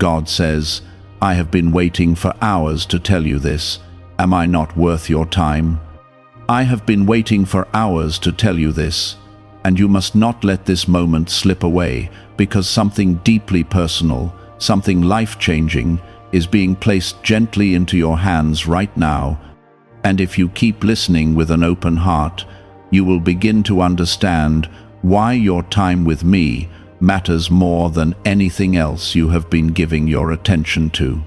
God says, "I have been waiting for hours to tell you this. Am I not worth your time? I have been waiting for hours to tell you this, and you must not let this moment slip away, because something deeply personal, something life-changing, is being placed gently into your hands right now. And if you keep listening with an open heart, you will begin to understand why your time with me matters more than anything else you have been giving your attention to.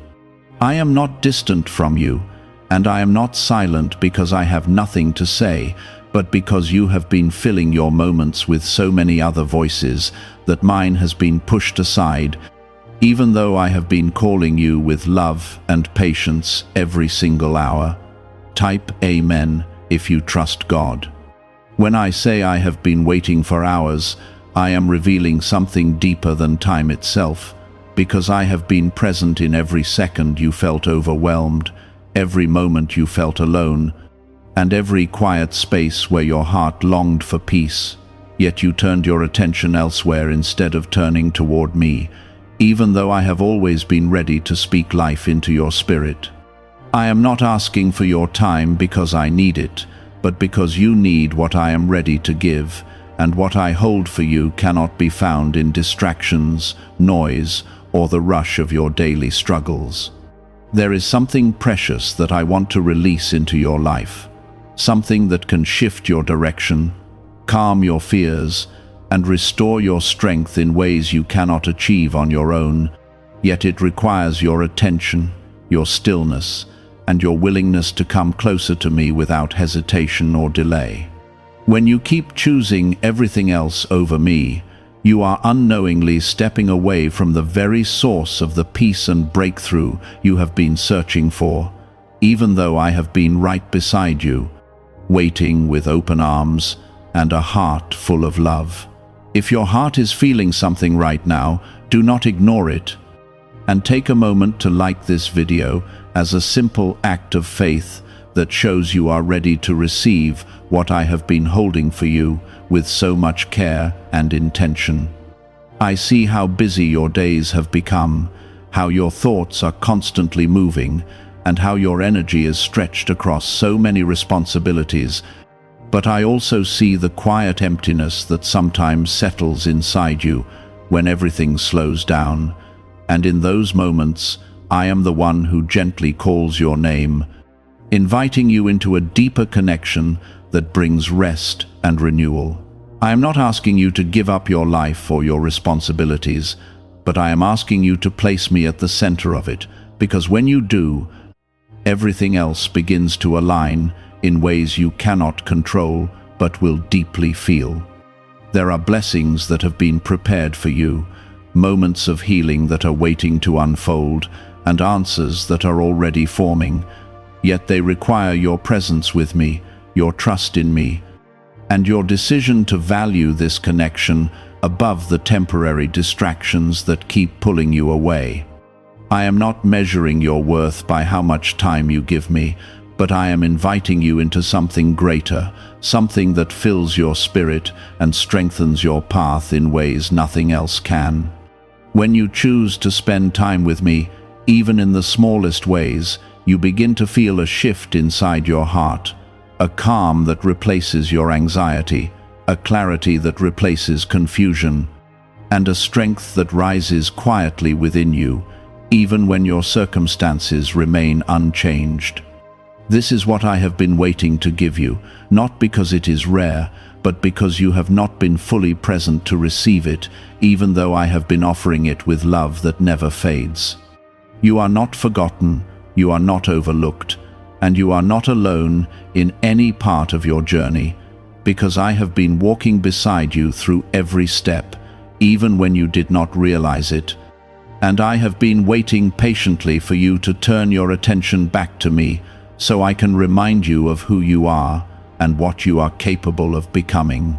I am not distant from you, and I am not silent because I have nothing to say, but because you have been filling your moments with so many other voices that mine has been pushed aside, even though I have been calling you with love and patience every single hour. Type Amen if you trust God. When I say I have been waiting for hours, I am revealing something deeper than time itself, because I have been present in every second you felt overwhelmed, every moment you felt alone, and every quiet space where your heart longed for peace, yet you turned your attention elsewhere instead of turning toward me, even though I have always been ready to speak life into your spirit. I am not asking for your time because I need it, but because you need what I am ready to give, and what I hold for you cannot be found in distractions, noise, or the rush of your daily struggles. There is something precious that I want to release into your life, something that can shift your direction, calm your fears, and restore your strength in ways you cannot achieve on your own, yet it requires your attention, your stillness, and your willingness to come closer to me without hesitation or delay. When you keep choosing everything else over me, you are unknowingly stepping away from the very source of the peace and breakthrough you have been searching for, even though I have been right beside you, waiting with open arms and a heart full of love. If your heart is feeling something right now, do not ignore it, and take a moment to like this video as a simple act of faith that shows you are ready to receive what I have been holding for you with so much care and intention. I see how busy your days have become, how your thoughts are constantly moving, and how your energy is stretched across so many responsibilities. But I also see the quiet emptiness that sometimes settles inside you when everything slows down, and in those moments, I am the one who gently calls your name, inviting you into a deeper connection that brings rest and renewal. I am not asking you to give up your life or your responsibilities, but I am asking you to place me at the center of it, because when you do, everything else begins to align in ways you cannot control but will deeply feel. There are blessings that have been prepared for you, moments of healing that are waiting to unfold, and answers that are already forming. Yet they require your presence with me, your trust in me, and your decision to value this connection above the temporary distractions that keep pulling you away. I am not measuring your worth by how much time you give me, but I am inviting you into something greater, something that fills your spirit and strengthens your path in ways nothing else can. When you choose to spend time with me, even in the smallest ways, you begin to feel a shift inside your heart, a calm that replaces your anxiety, a clarity that replaces confusion, and a strength that rises quietly within you, even when your circumstances remain unchanged. This is what I have been waiting to give you, not because it is rare, but because you have not been fully present to receive it, even though I have been offering it with love that never fades. You are not forgotten, you are not overlooked, and you are not alone in any part of your journey, because I have been walking beside you through every step, even when you did not realize it, and I have been waiting patiently for you to turn your attention back to me, so I can remind you of who you are and what you are capable of becoming.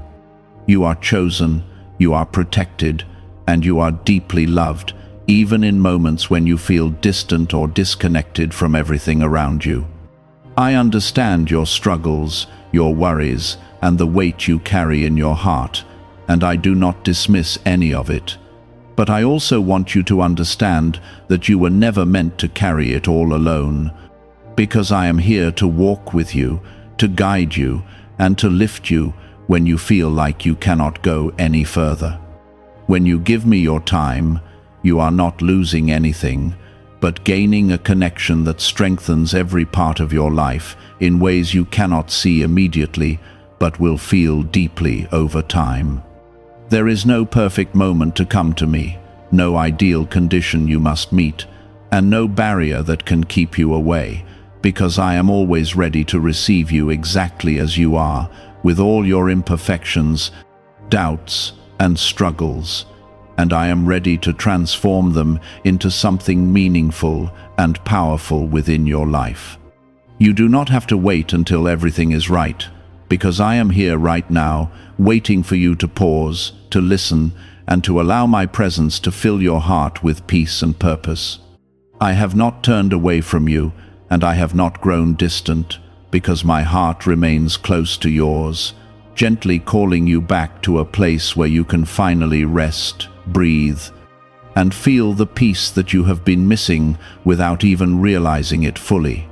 You are chosen, you are protected, and you are deeply loved, even in moments when you feel distant or disconnected from everything around you. I understand your struggles, your worries, and the weight you carry in your heart, and I do not dismiss any of it. But I also want you to understand that you were never meant to carry it all alone, because I am here to walk with you, to guide you, and to lift you when you feel like you cannot go any further. When you give me your time, you are not losing anything, but gaining a connection that strengthens every part of your life in ways you cannot see immediately, but will feel deeply over time. There is no perfect moment to come to me, no ideal condition you must meet, and no barrier that can keep you away, because I am always ready to receive you exactly as you are, with all your imperfections, doubts, and struggles, and I am ready to transform them into something meaningful and powerful within your life. You do not have to wait until everything is right, because I am here right now, waiting for you to pause, to listen, and to allow my presence to fill your heart with peace and purpose. I have not turned away from you, and I have not grown distant, because my heart remains close to yours, gently calling you back to a place where you can finally rest, breathe, and feel the peace that you have been missing without even realizing it fully.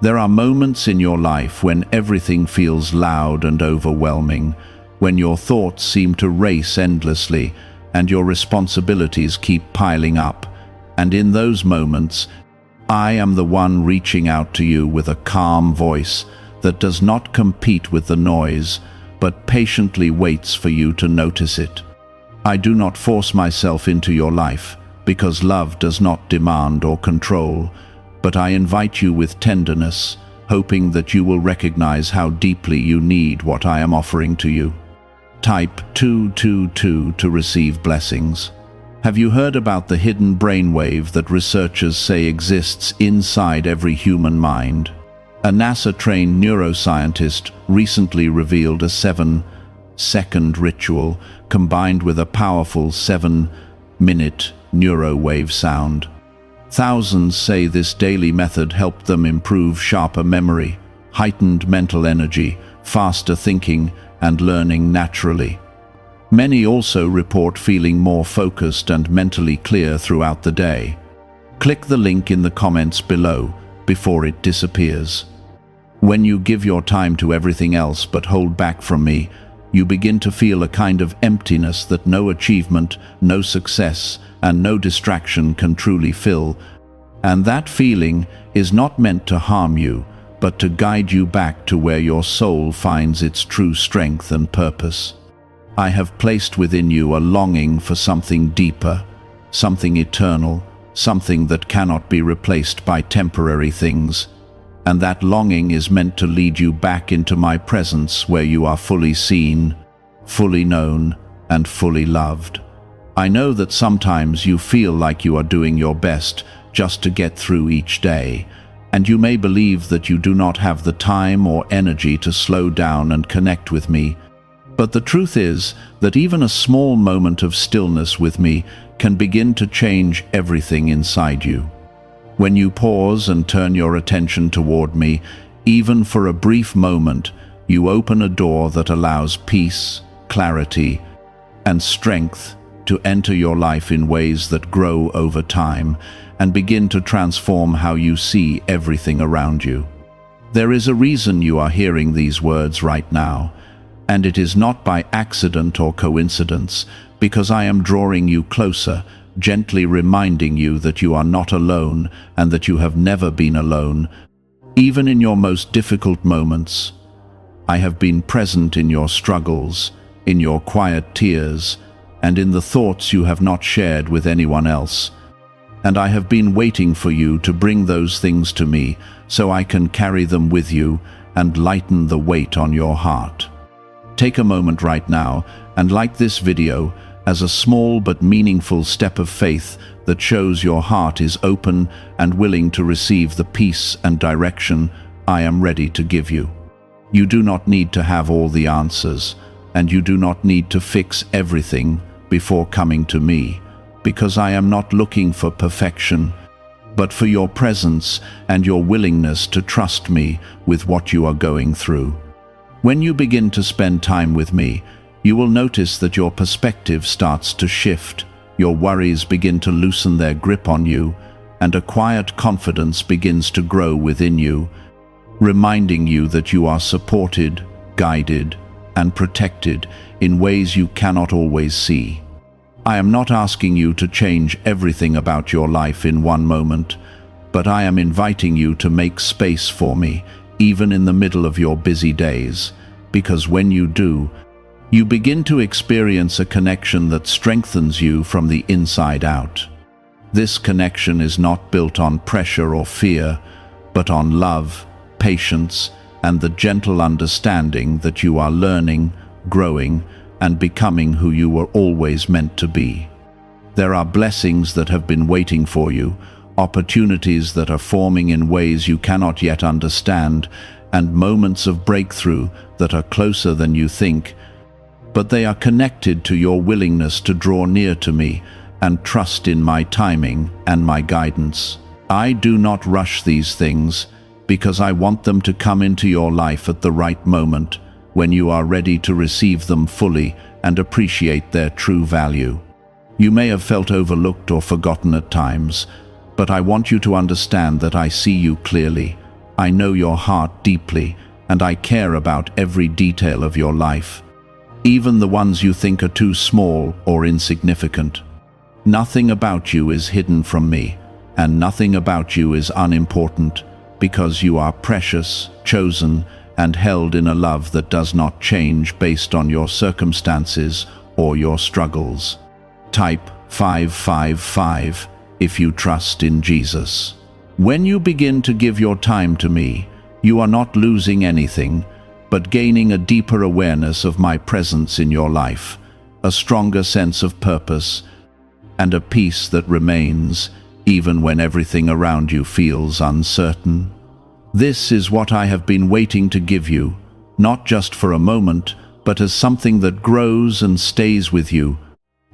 There are moments in your life when everything feels loud and overwhelming, when your thoughts seem to race endlessly and your responsibilities keep piling up, and in those moments, I am the one reaching out to you with a calm voice that does not compete with the noise, but patiently waits for you to notice it. I do not force myself into your life, because love does not demand or control, but I invite you with tenderness, hoping that you will recognize how deeply you need what I am offering to you. Type 222 to receive blessings. Have you heard about the hidden brainwave that researchers say exists inside every human mind? A NASA-trained neuroscientist recently revealed a 7-second ritual combined with a powerful 7-minute neurowave sound. Thousands say this daily method helped them improve sharper memory, heightened mental energy, faster thinking, and learning naturally. Many also report feeling more focused and mentally clear throughout the day. Click the link in the comments below before it disappears. When you give your time to everything else but hold back from me, you begin to feel a kind of emptiness that no achievement, no success, and no distraction can truly fill. And that feeling is not meant to harm you, but to guide you back to where your soul finds its true strength and purpose. I have placed within you a longing for something deeper, something eternal, something that cannot be replaced by temporary things. And that longing is meant to lead you back into my presence where you are fully seen, fully known, and fully loved. I know that sometimes you feel like you are doing your best just to get through each day, and you may believe that you do not have the time or energy to slow down and connect with me. But the truth is that even a small moment of stillness with me can begin to change everything inside you. When you pause and turn your attention toward me, even for a brief moment, you open a door that allows peace, clarity, and strength to enter your life in ways that grow over time and begin to transform how you see everything around you. There is a reason you are hearing these words right now, and it is not by accident or coincidence, because I am drawing you closer, gently reminding you that you are not alone and that you have never been alone. Even in your most difficult moments, I have been present in your struggles, in your quiet tears, and in the thoughts you have not shared with anyone else. And I have been waiting for you to bring those things to me so I can carry them with you and lighten the weight on your heart. Take a moment right now and like this video as a small but meaningful step of faith that shows your heart is open and willing to receive the peace and direction I am ready to give you. You do not need to have all the answers, and you do not need to fix everything before coming to me, because I am not looking for perfection, but for your presence and your willingness to trust me with what you are going through. When you begin to spend time with me, you will notice that your perspective starts to shift. Your worries begin to loosen their grip on you, and a quiet confidence begins to grow within you, reminding you that you are supported, guided, and protected in ways you cannot always see. I am not asking you to change everything about your life in one moment, but I am inviting you to make space for me, even in the middle of your busy days, because when you do, you begin to experience a connection that strengthens you from the inside out. This connection is not built on pressure or fear, but on love, patience, and the gentle understanding that you are learning, growing, and becoming who you were always meant to be. There are blessings that have been waiting for you, opportunities that are forming in ways you cannot yet understand, and moments of breakthrough that are closer than you think, but they are connected to your willingness to draw near to me and trust in my timing and my guidance. I do not rush these things because I want them to come into your life at the right moment, when you are ready to receive them fully and appreciate their true value. You may have felt overlooked or forgotten at times, but I want you to understand that I see you clearly. I know your heart deeply, and I care about every detail of your life, even the ones you think are too small or insignificant. Nothing about you is hidden from me, and nothing about you is unimportant, because you are precious, chosen, and held in a love that does not change based on your circumstances or your struggles. Type 555 if you trust in Jesus. When you begin to give your time to me, you are not losing anything, but gaining a deeper awareness of my presence in your life, a stronger sense of purpose, and a peace that remains even when everything around you feels uncertain. This is what I have been waiting to give you, not just for a moment, but as something that grows and stays with you,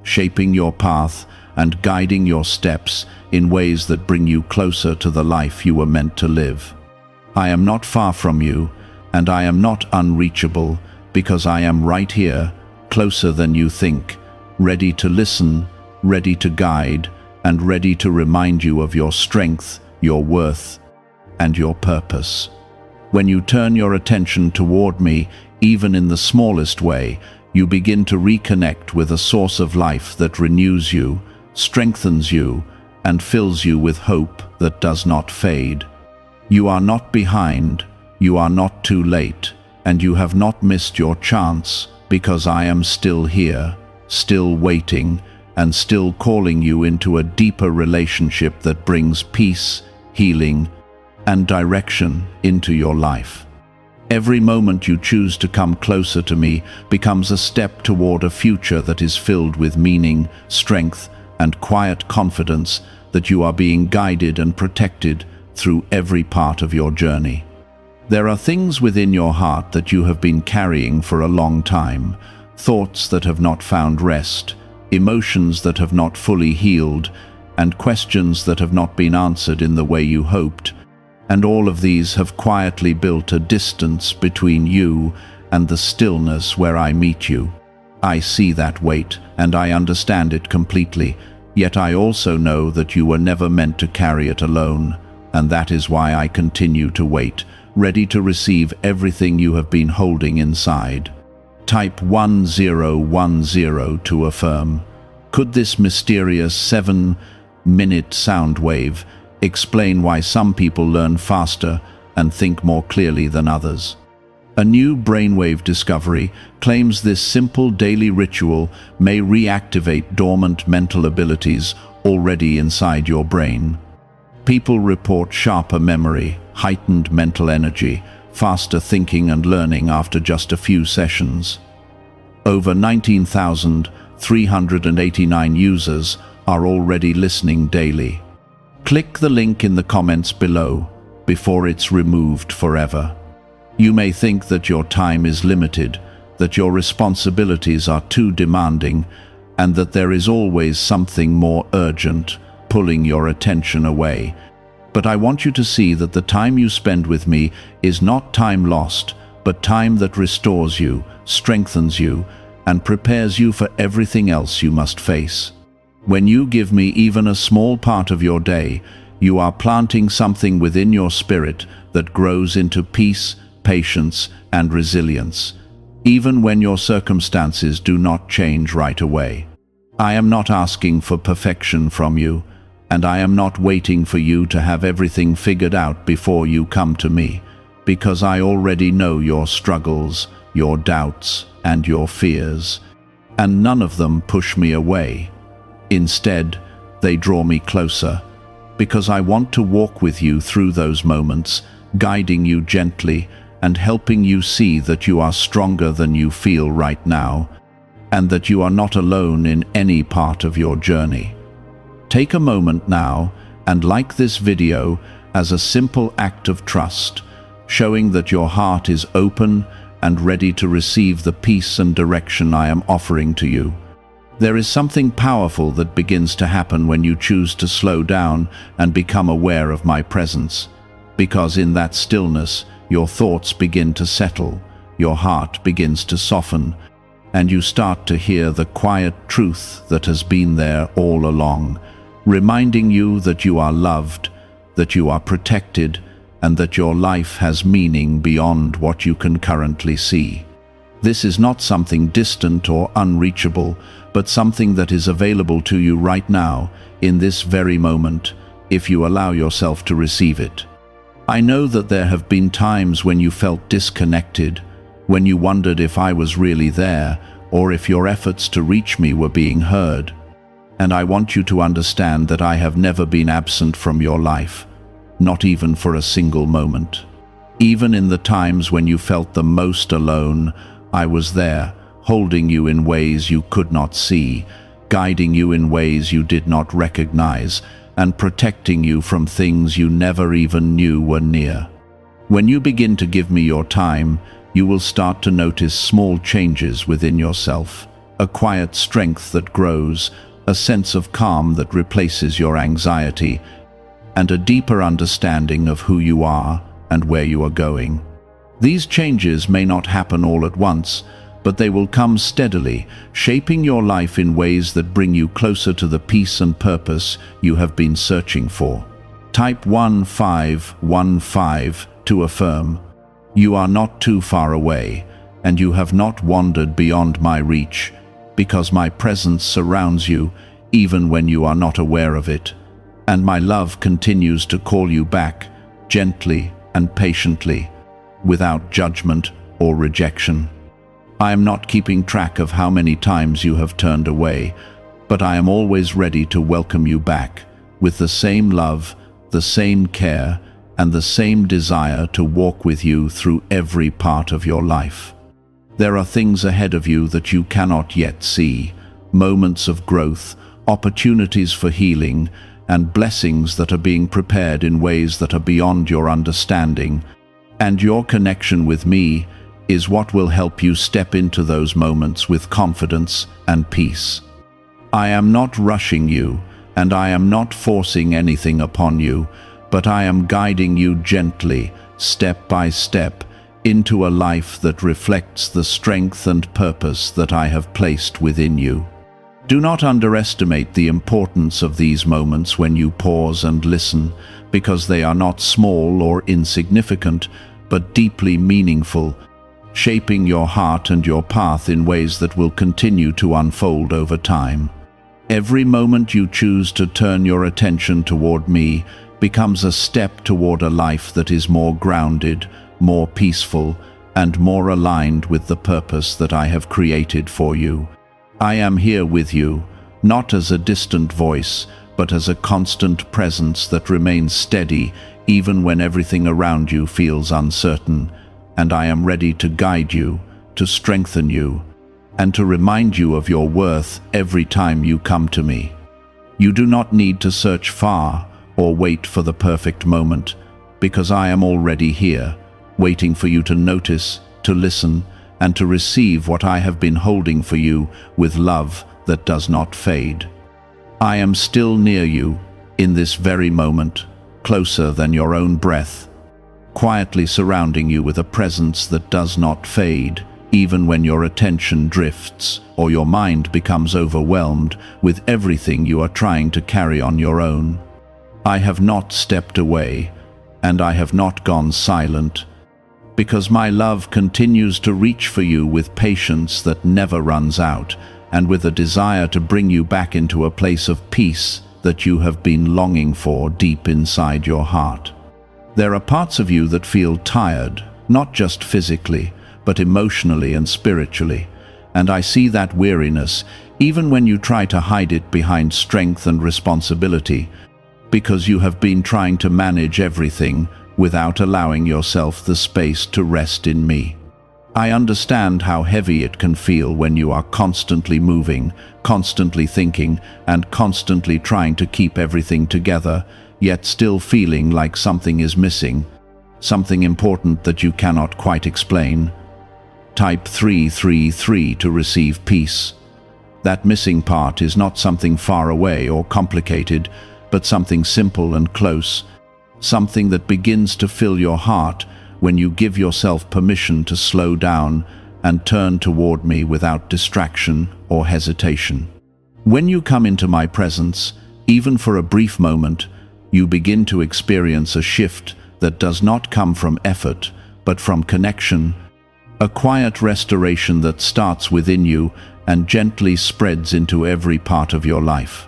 shaping your path and guiding your steps in ways that bring you closer to the life you were meant to live. I am not far from you, and I am not unreachable, because I am right here, closer than you think, ready to listen, ready to guide, and ready to remind you of your strength, your worth, and your purpose. When you turn your attention toward me, even in the smallest way, you begin to reconnect with a source of life that renews you, strengthens you, and fills you with hope that does not fade. You are not behind, you are not too late, and you have not missed your chance, because I am still here, still waiting, and still calling you into a deeper relationship that brings peace, healing, and direction into your life. Every moment you choose to come closer to me becomes a step toward a future that is filled with meaning, strength, and quiet confidence that you are being guided and protected through every part of your journey. There are things within your heart that you have been carrying for a long time, thoughts that have not found rest, emotions that have not fully healed, and questions that have not been answered in the way you hoped. And all of these have quietly built a distance between you and the stillness where I meet you. I see that weight, and I understand it completely, yet I also know that you were never meant to carry it alone, and that is why I continue to wait, ready to receive everything you have been holding inside. Type 1010 to affirm. Could this mysterious 7-minute sound wave explain why some people learn faster and think more clearly than others? A new brainwave discovery claims this simple daily ritual may reactivate dormant mental abilities already inside your brain. People report sharper memory, heightened mental energy, faster thinking and learning after just a few sessions. Over 19,389 users are already listening daily. Click the link in the comments below before it's removed forever. You may think that your time is limited, that your responsibilities are too demanding, and that there is always something more urgent pulling your attention away. But I want you to see that the time you spend with me is not time lost, but time that restores you, strengthens you, and prepares you for everything else you must face. When you give me even a small part of your day, you are planting something within your spirit that grows into peace, patience, and resilience, even when your circumstances do not change right away. I am not asking for perfection from you, and I am not waiting for you to have everything figured out before you come to me, because I already know your struggles, your doubts, and your fears, and none of them push me away. Instead, they draw me closer, because I want to walk with you through those moments, guiding you gently and helping you see that you are stronger than you feel right now, and that you are not alone in any part of your journey. Take a moment now and like this video as a simple act of trust, showing that your heart is open and ready to receive the peace and direction I am offering to you. There is something powerful that begins to happen when you choose to slow down and become aware of my presence, because in that stillness, your thoughts begin to settle, your heart begins to soften, and you start to hear the quiet truth that has been there all along, reminding you that you are loved, that you are protected, and that your life has meaning beyond what you can currently see. This is not something distant or unreachable, but something that is available to you right now, in this very moment, if you allow yourself to receive it. I know that there have been times when you felt disconnected, when you wondered if I was really there, or if your efforts to reach me were being heard. And I want you to understand that I have never been absent from your life, not even for a single moment. Even in the times when you felt the most alone, I was there, holding you in ways you could not see, guiding you in ways you did not recognize, and protecting you from things you never even knew were near. When you begin to give me your time, you will start to notice small changes within yourself, a quiet strength that grows, a sense of calm that replaces your anxiety, and a deeper understanding of who you are and where you are going. These changes may not happen all at once, but they will come steadily, shaping your life in ways that bring you closer to the peace and purpose you have been searching for. Type 1515 to affirm. You are not too far away, and you have not wandered beyond my reach, because my presence surrounds you even when you are not aware of it, and my love continues to call you back, gently and patiently, without judgment or rejection. I am not keeping track of how many times you have turned away, but I am always ready to welcome you back, with the same love, the same care, and the same desire to walk with you through every part of your life. There are things ahead of you that you cannot yet see, moments of growth, opportunities for healing, and blessings that are being prepared in ways that are beyond your understanding, and your connection with me is what will help you step into those moments with confidence and peace. I am not rushing you, and I am not forcing anything upon you, but I am guiding you gently, step by step, into a life that reflects the strength and purpose that I have placed within you. Do not underestimate the importance of these moments when you pause and listen, because they are not small or insignificant, but deeply meaningful, shaping your heart and your path in ways that will continue to unfold over time. Every moment you choose to turn your attention toward me becomes a step toward a life that is more grounded, more peaceful, and more aligned with the purpose that I have created for you. I am here with you, not as a distant voice, but as a constant presence that remains steady even when everything around you feels uncertain, and I am ready to guide you, to strengthen you, and to remind you of your worth every time you come to me. You do not need to search far or wait for the perfect moment, because I am already here, waiting for you to notice, to listen, and to receive what I have been holding for you with love that does not fade. I am still near you, in this very moment, closer than your own breath, quietly surrounding you with a presence that does not fade, even when your attention drifts or your mind becomes overwhelmed with everything you are trying to carry on your own. I have not stepped away, and I have not gone silent, because my love continues to reach for you with patience that never runs out, and with a desire to bring you back into a place of peace that you have been longing for deep inside your heart. There are parts of you that feel tired, not just physically, but emotionally and spiritually, and I see that weariness, even when you try to hide it behind strength and responsibility, because you have been trying to manage everything without allowing yourself the space to rest in me. I understand how heavy it can feel when you are constantly moving, constantly thinking, and constantly trying to keep everything together, yet still feeling like something is missing, something important that you cannot quite explain. Type 333 to receive peace. That missing part is not something far away or complicated, but something simple and close, something that begins to fill your heart when you give yourself permission to slow down and turn toward me without distraction or hesitation. When you come into my presence, even for a brief moment, you begin to experience a shift that does not come from effort, but from connection, a quiet restoration that starts within you and gently spreads into every part of your life.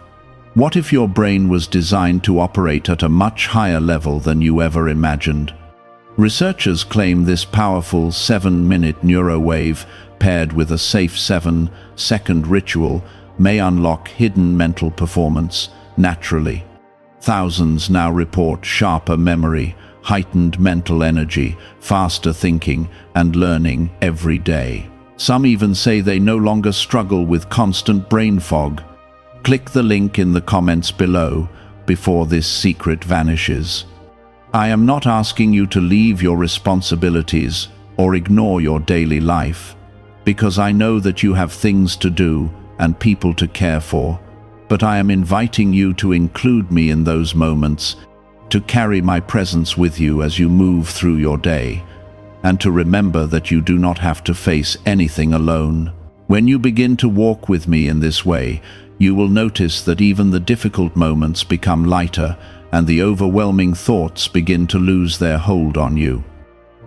What if your brain was designed to operate at a much higher level than you ever imagined? Researchers claim this powerful 7-minute neurowave paired with a safe 7-second ritual may unlock hidden mental performance naturally. Thousands now report sharper memory, heightened mental energy, faster thinking, and learning every day. Some even say they no longer struggle with constant brain fog. Click the link in the comments below before this secret vanishes. I am not asking you to leave your responsibilities or ignore your daily life, because I know that you have things to do and people to care for, but I am inviting you to include me in those moments, to carry my presence with you as you move through your day, and to remember that you do not have to face anything alone. When you begin to walk with me in this way, you will notice that even the difficult moments become lighter and the overwhelming thoughts begin to lose their hold on you.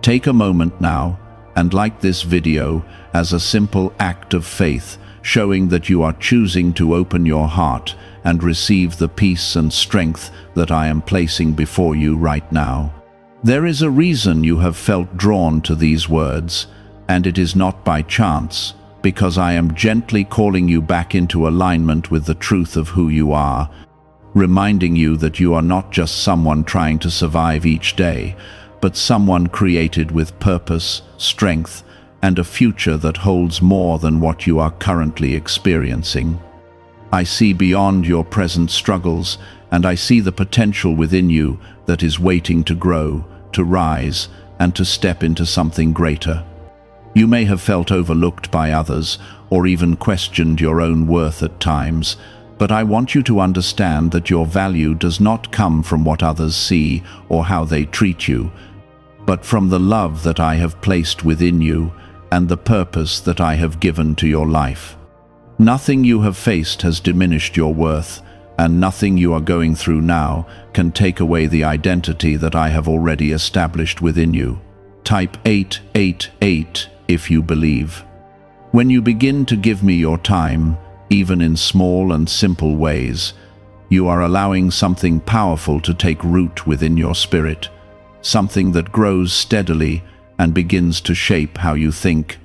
Take a moment now and like this video as a simple act of faith, showing that you are choosing to open your heart and receive the peace and strength that I am placing before you right now. There is a reason you have felt drawn to these words, and it is not by chance, because I am gently calling you back into alignment with the truth of who you are, reminding you that you are not just someone trying to survive each day, but someone created with purpose, strength, and a future that holds more than what you are currently experiencing. I see beyond your present struggles, and I see the potential within you that is waiting to grow, to rise, and to step into something greater. You may have felt overlooked by others, or even questioned your own worth at times, but I want you to understand that your value does not come from what others see or how they treat you, but from the love that I have placed within you and the purpose that I have given to your life. Nothing you have faced has diminished your worth, and nothing you are going through now can take away the identity that I have already established within you. Type 888 if you believe. When you begin to give me your time, even in small and simple ways, you are allowing something powerful to take root within your spirit, something that grows steadily and begins to shape how you think,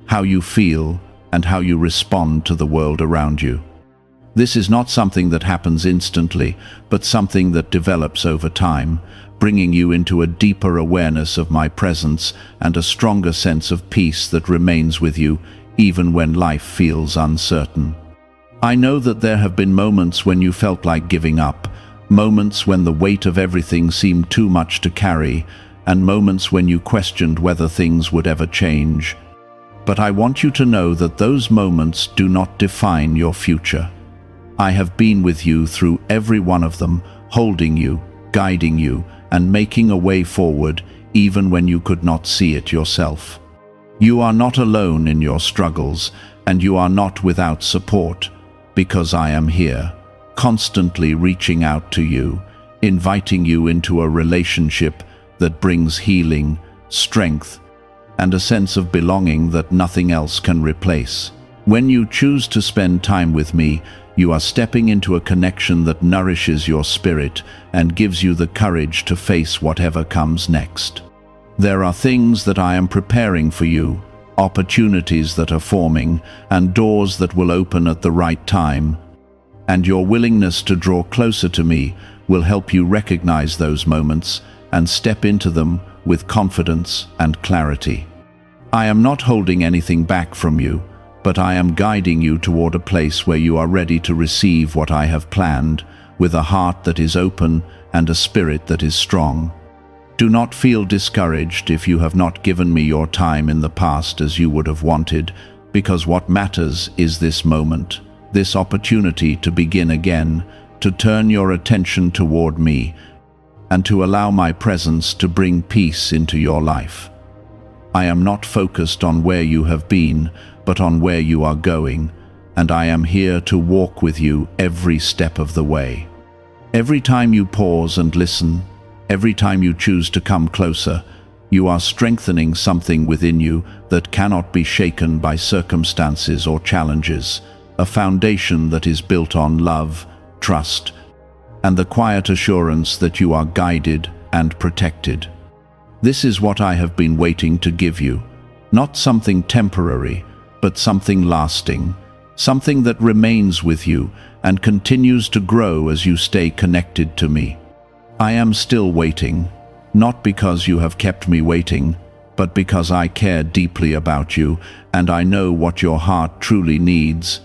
how you feel, and how you respond to the world around you. This is not something that happens instantly, but something that develops over time, bringing you into a deeper awareness of my presence and a stronger sense of peace that remains with you even when life feels uncertain. I know that there have been moments when you felt like giving up, moments when the weight of everything seemed too much to carry, and moments when you questioned whether things would ever change. But I want you to know that those moments do not define your future. I have been with you through every one of them, holding you, guiding you, and making a way forward even when you could not see it yourself. You are not alone in your struggles, and you are not without support, because I am here, constantly reaching out to you, inviting you into a relationship that brings healing, strength, and a sense of belonging that nothing else can replace. When you choose to spend time with me, you are stepping into a connection that nourishes your spirit and gives you the courage to face whatever comes next. There are things that I am preparing for you, opportunities that are forming, and doors that will open at the right time. And your willingness to draw closer to me will help you recognize those moments and step into them with confidence and clarity. I am not holding anything back from you, but I am guiding you toward a place where you are ready to receive what I have planned, with a heart that is open and a spirit that is strong. Do not feel discouraged if you have not given me your time in the past as you would have wanted, because what matters is this moment, this opportunity to begin again, to turn your attention toward me, and to allow my presence to bring peace into your life. I am not focused on where you have been, but on where you are going, and I am here to walk with you every step of the way. Every time you pause and listen, every time you choose to come closer, you are strengthening something within you that cannot be shaken by circumstances or challenges, a foundation that is built on love, trust, and the quiet assurance that you are guided and protected. This is what I have been waiting to give you, not something temporary, but something lasting, something that remains with you and continues to grow as you stay connected to me. I am still waiting, not because you have kept me waiting, but because I care deeply about you and I know what your heart truly needs,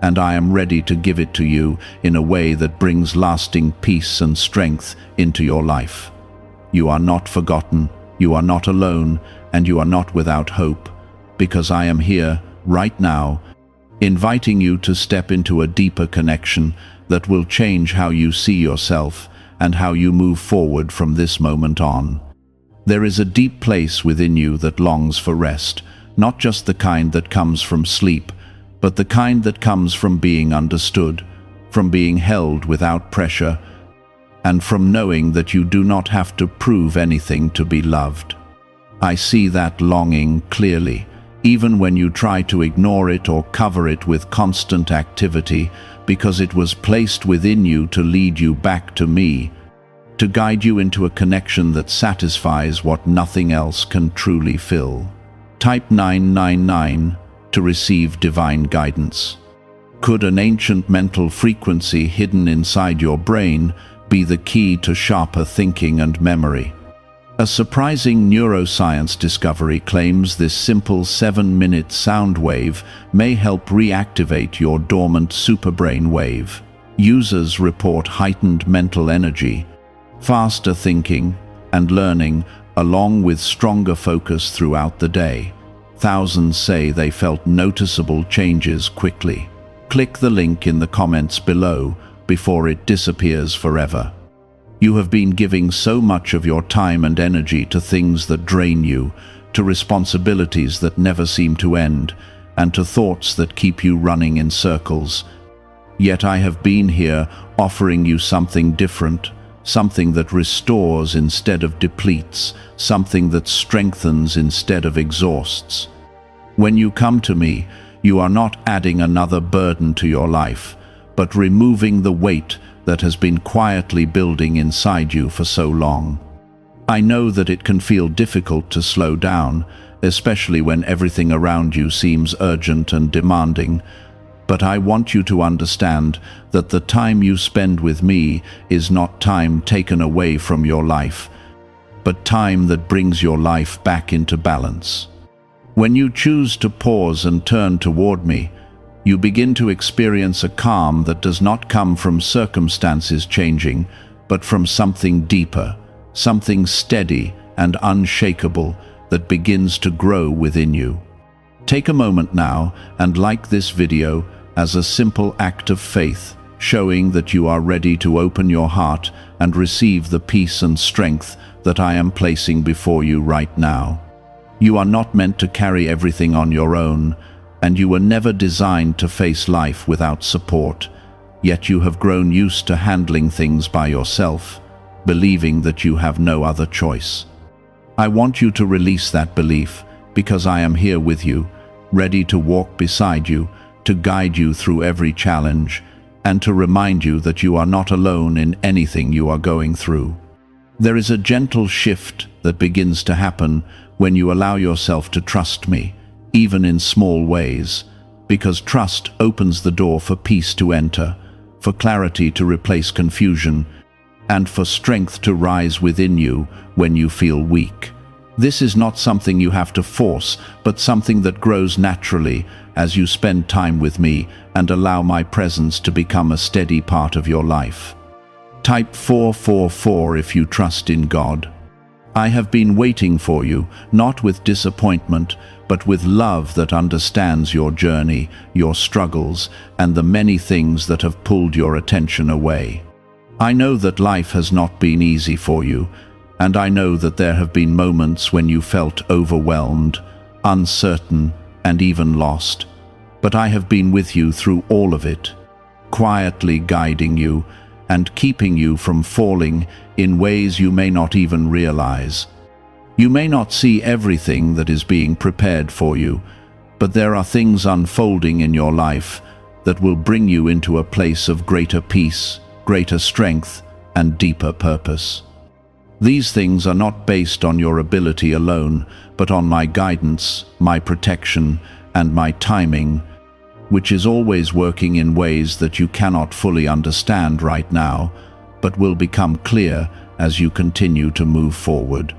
and I am ready to give it to you in a way that brings lasting peace and strength into your life. You are not forgotten, you are not alone, and you are not without hope, because I am here, right now, inviting you to step into a deeper connection that will change how you see yourself and how you move forward from this moment on. There is a deep place within you that longs for rest, not just the kind that comes from sleep, but the kind that comes from being understood, from being held without pressure, and from knowing that you do not have to prove anything to be loved. I see that longing clearly, even when you try to ignore it or cover it with constant activity, because it was placed within you to lead you back to me, to guide you into a connection that satisfies what nothing else can truly fill. Type 999 to receive divine guidance. Could an ancient mental frequency hidden inside your brain be the key to sharper thinking and memory? A surprising neuroscience discovery claims this simple 7-minute sound wave may help reactivate your dormant superbrain wave. Users report heightened mental energy, faster thinking and learning, along with stronger focus throughout the day. Thousands say they felt noticeable changes quickly. Click the link in the comments below before it disappears forever. You have been giving so much of your time and energy to things that drain you, to responsibilities that never seem to end, and to thoughts that keep you running in circles. Yet I have been here offering you something different, something that restores instead of depletes, something that strengthens instead of exhausts. When you come to me, you are not adding another burden to your life, but removing the weight that has been quietly building inside you for so long. I know that it can feel difficult to slow down, especially when everything around you seems urgent and demanding, but I want you to understand that the time you spend with me is not time taken away from your life, but time that brings your life back into balance. When you choose to pause and turn toward me, you begin to experience a calm that does not come from circumstances changing, but from something deeper, something steady and unshakable that begins to grow within you. Take a moment now and like this video as a simple act of faith, showing that you are ready to open your heart and receive the peace and strength that I am placing before you right now. You are not meant to carry everything on your own, and you were never designed to face life without support. Yet you have grown used to handling things by yourself, believing that you have no other choice. I want you to release that belief, because I am here with you, ready to walk beside you, to guide you through every challenge, and to remind you that you are not alone in anything you are going through. There is a gentle shift that begins to happen when you allow yourself to trust me, even in small ways, because trust opens the door for peace to enter, for clarity to replace confusion, and for strength to rise within you when you feel weak. This is not something you have to force, but something that grows naturally as you spend time with me and allow my presence to become a steady part of your life. Type 444 if you trust in God. I have been waiting for you, not with disappointment, but with love that understands your journey, your struggles, and the many things that have pulled your attention away. I know that life has not been easy for you, and I know that there have been moments when you felt overwhelmed, uncertain, and even lost. But I have been with you through all of it, quietly guiding you and keeping you from falling in ways you may not even realize. You may not see everything that is being prepared for you, but there are things unfolding in your life that will bring you into a place of greater peace, greater strength, and deeper purpose. These things are not based on your ability alone, but on my guidance, my protection, and my timing, which is always working in ways that you cannot fully understand right now, but will become clear as you continue to move forward.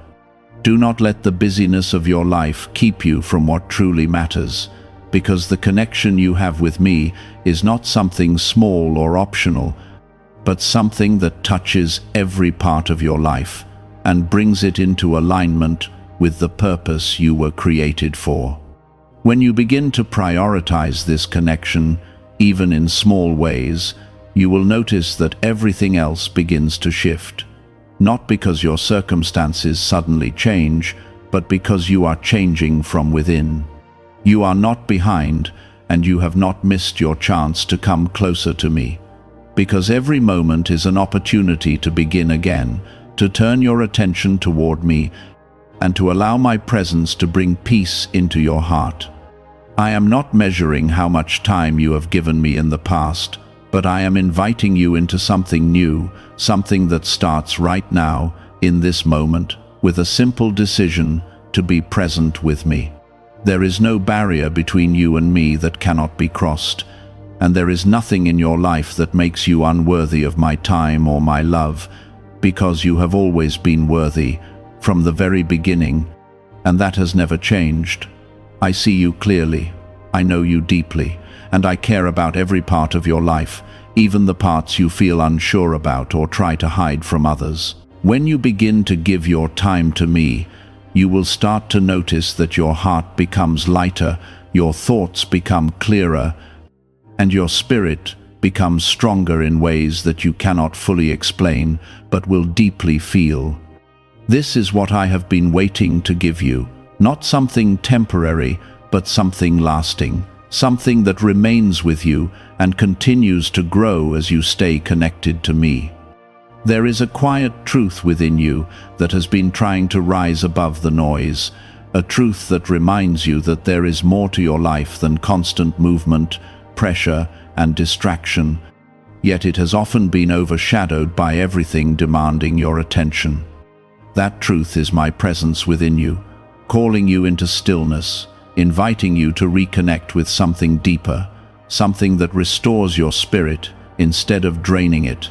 Do not let the busyness of your life keep you from what truly matters, because the connection you have with me is not something small or optional, but something that touches every part of your life and brings it into alignment with the purpose you were created for. When you begin to prioritize this connection, even in small ways, you will notice that everything else begins to shift. Not because your circumstances suddenly change, but because you are changing from within. You are not behind, and you have not missed your chance to come closer to me. Because every moment is an opportunity to begin again, to turn your attention toward me, and to allow my presence to bring peace into your heart. I am not measuring how much time you have given me in the past, but I am inviting you into something new, something that starts right now, in this moment, with a simple decision to be present with me. There is no barrier between you and me that cannot be crossed, and there is nothing in your life that makes you unworthy of my time or my love, because you have always been worthy, from the very beginning, and that has never changed. I see you clearly, I know you deeply, and I care about every part of your life, even the parts you feel unsure about or try to hide from others. When you begin to give your time to me, you will start to notice that your heart becomes lighter, your thoughts become clearer, and your spirit becomes stronger in ways that you cannot fully explain, but will deeply feel. This is what I have been waiting to give you, not something temporary, but something lasting, something that remains with you and continues to grow as you stay connected to me. There is a quiet truth within you that has been trying to rise above the noise, a truth that reminds you that there is more to your life than constant movement, pressure, and distraction, yet it has often been overshadowed by everything demanding your attention. That truth is my presence within you, calling you into stillness, inviting you to reconnect with something deeper, something that restores your spirit instead of draining it,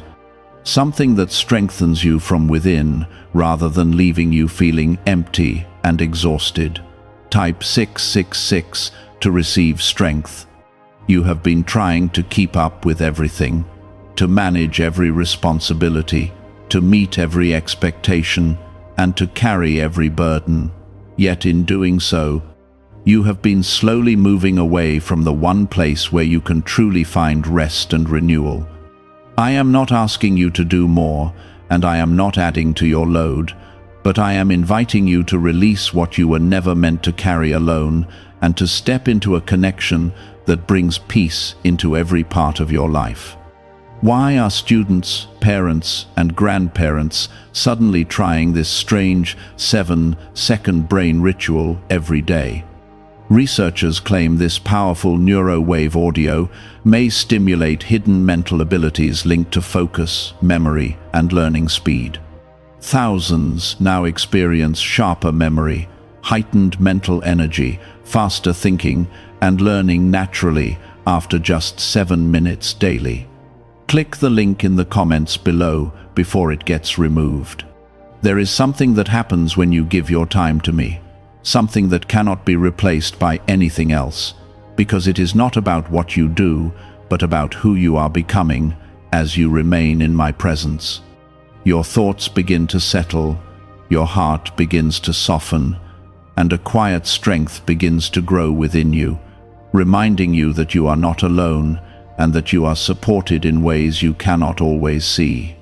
something that strengthens you from within rather than leaving you feeling empty and exhausted. Type 666 to receive strength. You have been trying to keep up with everything, to manage every responsibility, to meet every expectation, and to carry every burden. Yet in doing so, you have been slowly moving away from the one place where you can truly find rest and renewal. I am not asking you to do more, and I am not adding to your load, But I am inviting you to release what you were never meant to carry alone and to step into a connection that brings peace into every part of your life. Why are students, parents, and grandparents suddenly trying this strange 7-second brain ritual every day? Researchers claim this powerful neurowave audio may stimulate hidden mental abilities linked to focus, memory, and learning speed. Thousands now experience sharper memory, heightened mental energy, faster thinking, and learning naturally after just 7 minutes daily. Click the link in the comments below before it gets removed. There is something that happens when you give your time to me, something that cannot be replaced by anything else, because it is not about what you do, but about who you are becoming as you remain in my presence. Your thoughts begin to settle, your heart begins to soften, and a quiet strength begins to grow within you, reminding you that you are not alone and that you are supported in ways you cannot always see.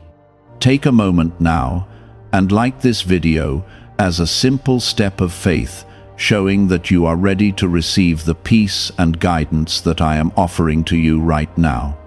Take a moment now and like this video as a simple step of faith, showing that you are ready to receive the peace and guidance that I am offering to you right now.